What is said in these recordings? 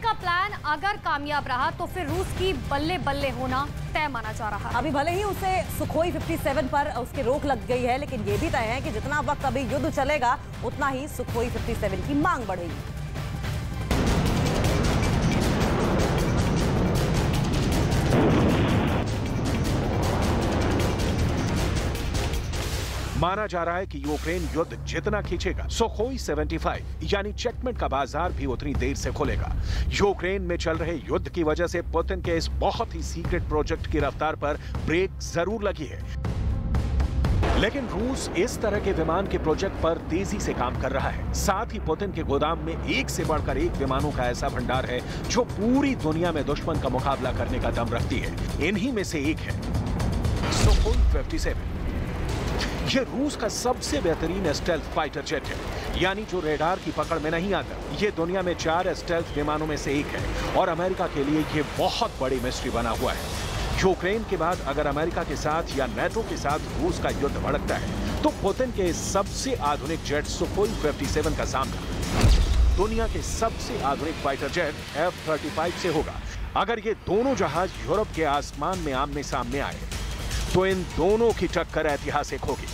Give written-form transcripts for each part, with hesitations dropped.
का प्लान अगर कामयाब रहा तो फिर रूस की बल्ले बल्ले होना तय माना जा रहा है। अभी भले ही उसे सुखोई 57 पर उसकी रोक लग गई है, लेकिन ये भी तय है कि जितना वक्त अभी युद्ध चलेगा उतना ही सुखोई 57 की मांग बढ़ेगी। माना जा रहा है कि यूक्रेन युद्ध जितना खींचेगा, सुखोई 75 यानी चेकमेट का बाजार भी उतनी देर से खुलेगा। यूक्रेन में चल रहे युद्ध की वजह से पुतिन के इस बहुत ही सीक्रेट प्रोजेक्ट की रफ्तार पर ब्रेक जरूर लगी है, लेकिन रूस इस तरह के विमान के प्रोजेक्ट पर तेजी से काम कर रहा है। साथ ही पुतिन के गोदाम में एक से बढ़कर एक विमानों का ऐसा भंडार है जो पूरी दुनिया में दुश्मन का मुकाबला करने का दम रखती है। इन्हीं में से एक है सुखोई 57। ये रूस का सबसे बेहतरीन स्टेल्थ फाइटर जेट है, यानी जो रेडार की पकड़ में नहीं आता। ये दुनिया में 4 स्टेल्थ विमानों में से एक है और अमेरिका के लिए ये बहुत बड़ी मिस्ट्री बना हुआ है। यूक्रेन के बाद अगर अमेरिका के साथ या नेटो के साथ रूस का युद्ध भड़कता है तो पुतिन के सबसे आधुनिक जेट सुखोई 57 का सामना दुनिया के सबसे आधुनिक फाइटर जेट F-35 से होगा। अगर ये दोनों जहाज यूरोप के आसमान में आमने सामने आए तो इन दोनों की टक्कर ऐतिहासिक होगी।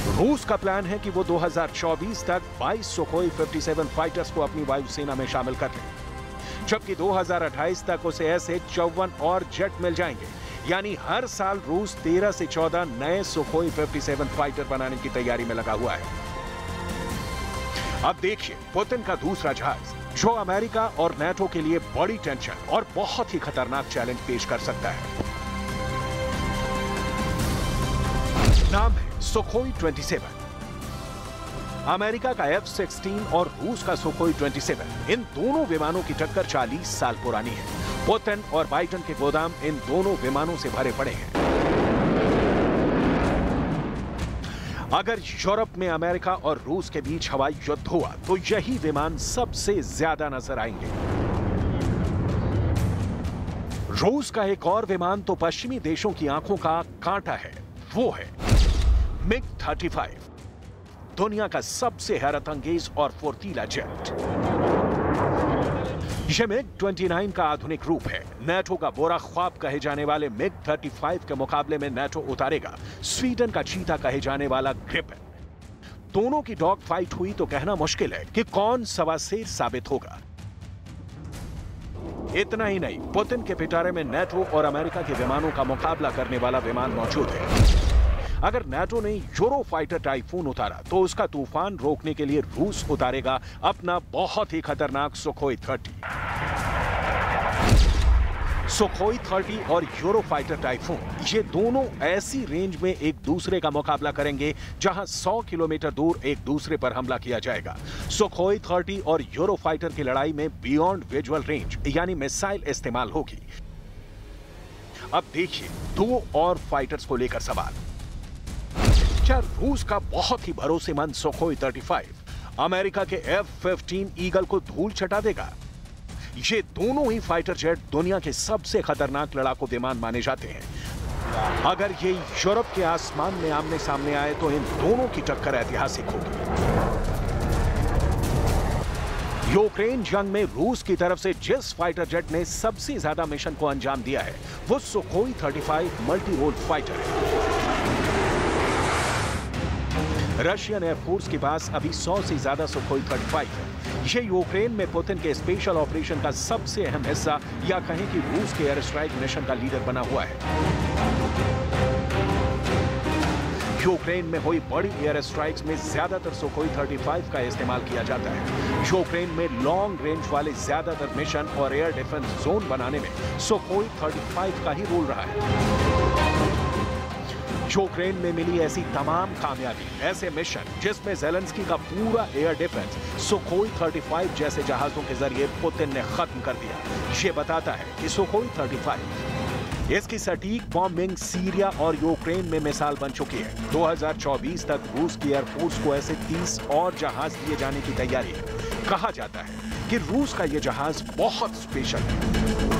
रूस का प्लान है कि वो 2024 तक 22 सुखोई 57 फाइटर्स को अपनी वायुसेना में शामिल कर ले, जबकि 2028 तक उसे ऐसे 54 और जेट मिल जाएंगे। यानी हर साल रूस 13 से 14 नए सुखोई 57 फाइटर बनाने की तैयारी में लगा हुआ है। अब देखिए पुतिन का दूसरा जहाज, जो अमेरिका और नेटो के लिए बड़ी टेंशन और बहुत ही खतरनाक चैलेंज पेश कर सकता है। नाम है सुखोई 27। अमेरिका का F-16 और रूस का सुखोई 27, इन दोनों विमानों की टक्कर 40 साल पुरानी है। पुतिन और बाइडेन के गोदाम इन दोनों विमानों से भरे पड़े हैं। अगर यूरोप में अमेरिका और रूस के बीच हवाई युद्ध हुआ तो यही विमान सबसे ज्यादा नजर आएंगे। रूस का एक और विमान तो पश्चिमी देशों की आंखों का कांटा है, वो है MiG-35, दुनिया का सबसे हैरतअंगेज और फुर्तीला जेट। यह MiG-29 का आधुनिक रूप है। नेटो का बुरा ख्वाब कहे जाने वाले MiG-35 के मुकाबले में नेटो उतारेगा स्वीडन का चीता कहे जाने वाला ग्रिपेन। दोनों की डॉग फाइट हुई तो कहना मुश्किल है कि कौन सवासेर साबित होगा। इतना ही नहीं, पुतिन के पिटारे में नेटो और अमेरिका के विमानों का मुकाबला करने वाला विमान मौजूद है। अगर नेटो ने यूरो फाइटर टाइफून उतारा तो उसका तूफान रोकने के लिए रूस उतारेगा अपना बहुत ही खतरनाक सुखोई 30। सुखोई 30 और यूरो फाइटर टाइफून, ये दोनों ऐसी रेंज में एक दूसरे का मुकाबला करेंगे जहां 100 किलोमीटर दूर एक दूसरे पर हमला किया जाएगा। सुखोई 30 और यूरो फाइटर की लड़ाई में बियॉन्ड विजुअल रेंज यानी मिसाइल इस्तेमाल होगी। अब देखिए दो और फाइटर्स को लेकर सवाल। क्या रूस का बहुत ही भरोसेमंद सुखोई 35 अमेरिका के F-15 ईगल को धूल चटा देगा? ये दोनों ही फाइटर जेट दुनिया के सबसे खतरनाक लड़ाकू विमान माने जाते हैं। अगर ये यूरोप के आसमान में आमने सामने आए तो इन दोनों की टक्कर ऐतिहासिक होगी। यूक्रेन जंग में रूस की तरफ से जिस फाइटर जेट ने सबसे ज्यादा मिशन को अंजाम दिया है वो सुखोई 35 मल्टी रोल फाइटर है। रशियन एयरफोर्स के पास अभी 100 से ज्यादा सुखोई 35 है। ये यूक्रेन में पुतिन के स्पेशल ऑपरेशन का सबसे अहम हिस्सा या कहें कि रूस के एयर स्ट्राइक मिशन का लीडर बना हुआ है। यूक्रेन में हुई बड़ी एयर स्ट्राइक्स में ज्यादातर सुखोई 35 का इस्तेमाल किया जाता है। यूक्रेन में लॉन्ग रेंज वाले ज्यादातर मिशन और एयर डिफेंस जोन बनाने में सुखोई 35 का ही रोल रहा है। यूक्रेन में मिली ऐसी तमाम कामयाबी, ऐसे मिशन जिसमें ज़ेलेंस्की का पूरा एयर डिफेंस सुखोई 35 जैसे जहाजों के जरिए पुतिन ने खत्म कर दिया, ये बताता है कि सुखोई 35 इसकी सटीक बॉम्बिंग सीरिया और यूक्रेन में मिसाल बन चुकी है। 2024 तक रूस की एयरफोर्स को ऐसे 30 और जहाज दिए जाने की तैयारी है। कहा जाता है कि रूस का यह जहाज बहुत स्पेशल है।